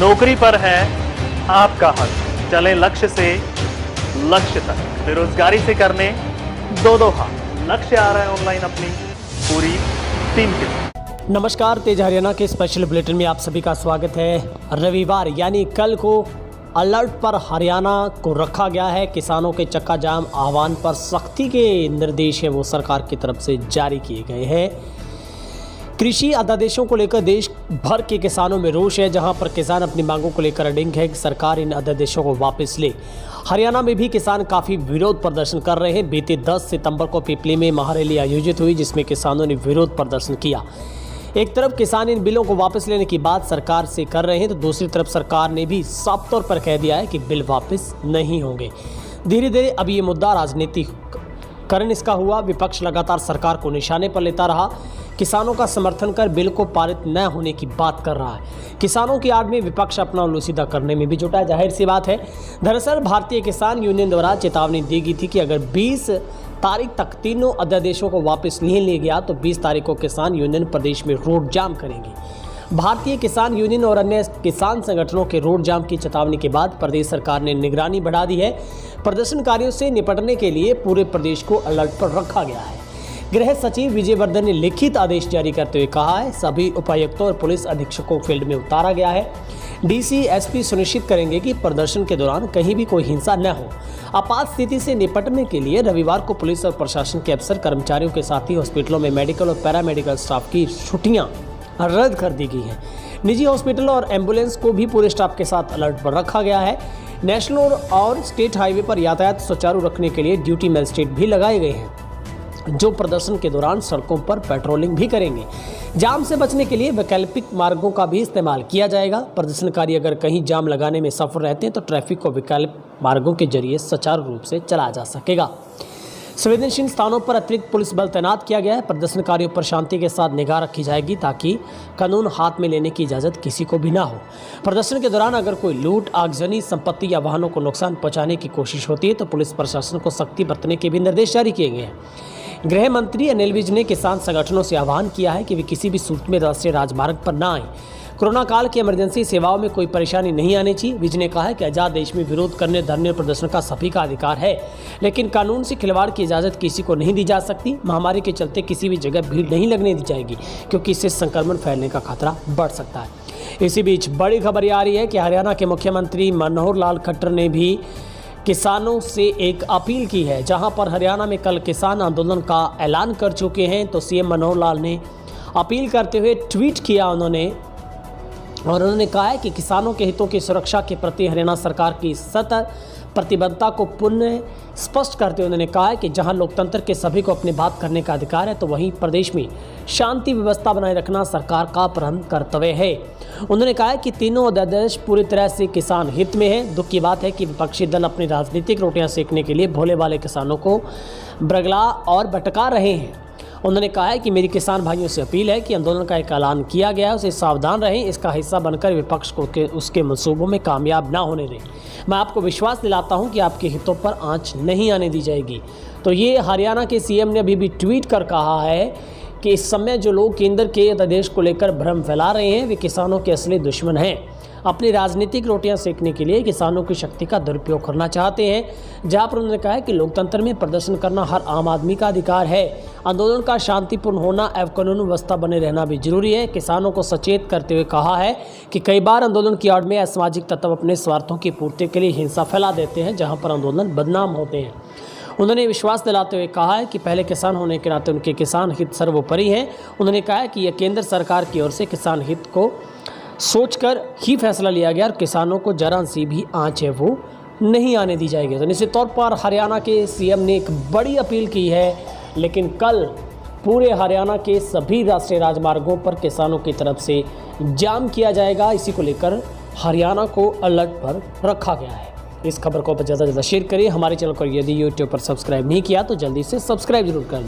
नौकरी पर है आपका हक। चले लक्ष्य से लक्ष्य तक, बेरोजगारी से करने दो हाथ। लक्ष्य आ रहा है ऑनलाइन अपनी पूरी टीम के साथ। नमस्कार, तेज हरियाणा के स्पेशल बुलेटिन में आप सभी का स्वागत है। रविवार यानी कल को अलर्ट पर हरियाणा को रखा गया है। किसानों के चक्का जाम आह्वान पर सख्ती के निर्देश है वो सरकार की तरफ से जारी किए गए हैं। कृषि अध्यादेशों को लेकर देश भर के किसानों में रोष है। जहां पर किसान अपनी मांगों को लेकर अडिग है कि सरकार इन अध्यादेशों को वापस ले। हरियाणा में भी किसान काफ़ी विरोध प्रदर्शन कर रहे हैं। बीते 10 सितंबर को पिपली में महारैली आयोजित हुई, जिसमें किसानों ने विरोध प्रदर्शन किया। एक तरफ किसान इन बिलों को वापस लेने की बात सरकार से कर रहे हैं, तो दूसरी तरफ सरकार ने भी साफ तौर पर कह दिया है कि बिल वापस नहीं होंगे। धीरे धीरे अब ये मुद्दा राजनीतिकरण इसका हुआ। विपक्ष लगातार सरकार को निशाने पर लेता रहा। किसानों का समर्थन कर बिल को पारित न होने की बात कर रहा है। किसानों की आड़ में विपक्ष अपना उल्लूसीदा करने में भी जुटा है। जाहिर सी बात है, दरअसल भारतीय किसान यूनियन द्वारा चेतावनी दी गई थी कि अगर 20 तारीख तक तीनों अध्यादेशों को वापस नहीं लिया गया तो 20 तारीख को किसान यूनियन प्रदेश में रोड जाम करेंगे। भारतीय किसान यूनियन और अन्य किसान संगठनों के रोड जाम की चेतावनी के बाद प्रदेश सरकार ने निगरानी बढ़ा दी है। प्रदर्शनकारियों से निपटने के लिए पूरे प्रदेश को अलर्ट पर रखा गया है। गृह सचिव विजय वर्धन ने लिखित आदेश जारी करते हुए कहा है, सभी उपायुक्तों और पुलिस अधीक्षकों को फील्ड में उतारा गया है। डीसी एसपी सुनिश्चित करेंगे कि प्रदर्शन के दौरान कहीं भी कोई हिंसा न हो। आपात स्थिति से निपटने के लिए रविवार को पुलिस और प्रशासन के अफसर कर्मचारियों के साथ ही हॉस्पिटलों में मेडिकल और पैरामेडिकल स्टाफ की छुट्टियां रद्द कर दी गई हैं। निजी हॉस्पिटल और एम्बुलेंस को भी पूरे स्टाफ के साथ अलर्ट पर रखा गया है। नेशनल और स्टेट हाईवे पर यातायात सुचारू रखने के लिए ड्यूटी मजिस्ट्रेट भी लगाए गए हैं, जो प्रदर्शन के दौरान सड़कों पर पेट्रोलिंग भी करेंगे। जाम से बचने के लिए वैकल्पिक मार्गों का भी इस्तेमाल किया जाएगा। प्रदर्शनकारी अगर कहीं जाम लगाने में सफल रहते हैं तो ट्रैफिक को वैकल्पिक मार्गों के जरिए सुचारू रूप से चलाया जा सकेगा। संवेदनशील स्थानों पर अतिरिक्त पुलिस बल तैनात किया गया है। प्रदर्शनकारियों पर शांति के साथ निगाह रखी जाएगी ताकि कानून हाथ में लेने की इजाज़त किसी को भी ना हो। प्रदर्शन के दौरान अगर कोई लूट, आगजनी, संपत्ति या वाहनों को नुकसान पहुंचाने की कोशिश होती है तो पुलिस प्रशासन को सख्ती बरतने के भी निर्देश जारी किए गए हैं। गृह मंत्री अनिल विज ने किसान संगठनों से आह्वान किया है कि वे किसी भी सूरत में राष्ट्रीय राजमार्ग पर न आएं। कोरोना काल की इमरजेंसी सेवाओं में कोई परेशानी नहीं आनी चाहिए। विज ने कहा है कि आज़ाद देश में विरोध करने, धरने और प्रदर्शन का सभी का अधिकार है, लेकिन कानून से खिलवाड़ की इजाज़त किसी को नहीं दी जा सकती। महामारी के चलते किसी भी जगह भीड़ नहीं लगने दी जाएगी, क्योंकि इससे संक्रमण फैलने का खतरा बढ़ सकता है। इसी बीच बड़ी खबर आ रही है कि हरियाणा के मुख्यमंत्री मनोहर लाल खट्टर ने भी किसानों से एक अपील की है। जहां पर हरियाणा में कल किसान आंदोलन का ऐलान कर चुके हैं, तो सीएम मनोहर लाल ने अपील करते हुए ट्वीट किया उन्होंने कहा है कि किसानों के हितों की सुरक्षा के प्रति हरियाणा सरकार की सतत प्रतिबद्धता को पुनः स्पष्ट करते हुए उन्होंने कहा है कि जहां लोकतंत्र के सभी को अपनी बात करने का अधिकार है, तो वहीं प्रदेश में शांति व्यवस्था बनाए रखना सरकार का प्रथम कर्तव्य है। उन्होंने कहा है कि तीनों अध्यादेश पूरी तरह से किसान हित में है। दुख की बात है कि विपक्षी दल अपनी राजनीतिक रोटियां सेकने के लिए भोले वाले किसानों को बरगला और भटका रहे हैं। उन्होंने कहा है कि मेरी किसान भाइयों से अपील है कि आंदोलन का एक ऐलान किया गया है, उसे सावधान रहें। इसका हिस्सा बनकर विपक्ष को उसके मंसूबों में कामयाब ना होने दें। मैं आपको विश्वास दिलाता हूं कि आपके हितों पर आंच नहीं आने दी जाएगी। तो ये हरियाणा के सीएम ने अभी भी ट्वीट कर कहा है कि इस समय जो लोग केंद्र के अध्यादेश को लेकर भ्रम फैला रहे हैं, वे किसानों के असली दुश्मन हैं। अपनी राजनीतिक रोटियां सेकने के लिए किसानों की शक्ति का दुरुपयोग करना चाहते हैं। जहां पर उन्होंने कहा है कि लोकतंत्र में प्रदर्शन करना हर आम आदमी का अधिकार है। आंदोलन का शांतिपूर्ण होना एवं कानून व्यवस्था बने रहना भी जरूरी है। किसानों को सचेत करते हुए कहा है कि कई बार आंदोलन की आड़ में असामाजिक तत्व अपने स्वार्थों की पूर्ति के लिए हिंसा फैला देते हैं, जहाँ पर आंदोलन बदनाम होते हैं। उन्होंने विश्वास दिलाते हुए कहा है कि पहले किसान होने के नाते उनके किसान हित सर्वोपरि हैं। उन्होंने कहा है कि यह केंद्र सरकार की ओर से किसान हित को सोचकर ही फैसला लिया गया और किसानों को जरा सी भी आंच है वो नहीं आने दी जाएगी। तो निश्चित तौर पर हरियाणा के सीएम ने एक बड़ी अपील की है, लेकिन कल पूरे हरियाणा के सभी राष्ट्रीय राजमार्गों पर किसानों की तरफ से जाम किया जाएगा। इसी को लेकर हरियाणा को अलर्ट पर रखा गया है। इस खबर को ज़्यादा से ज़्यादा शेयर करिए। हमारे चैनल को यदि यूट्यूब पर सब्सक्राइब नहीं किया तो जल्दी से सब्सक्राइब जरूर करें।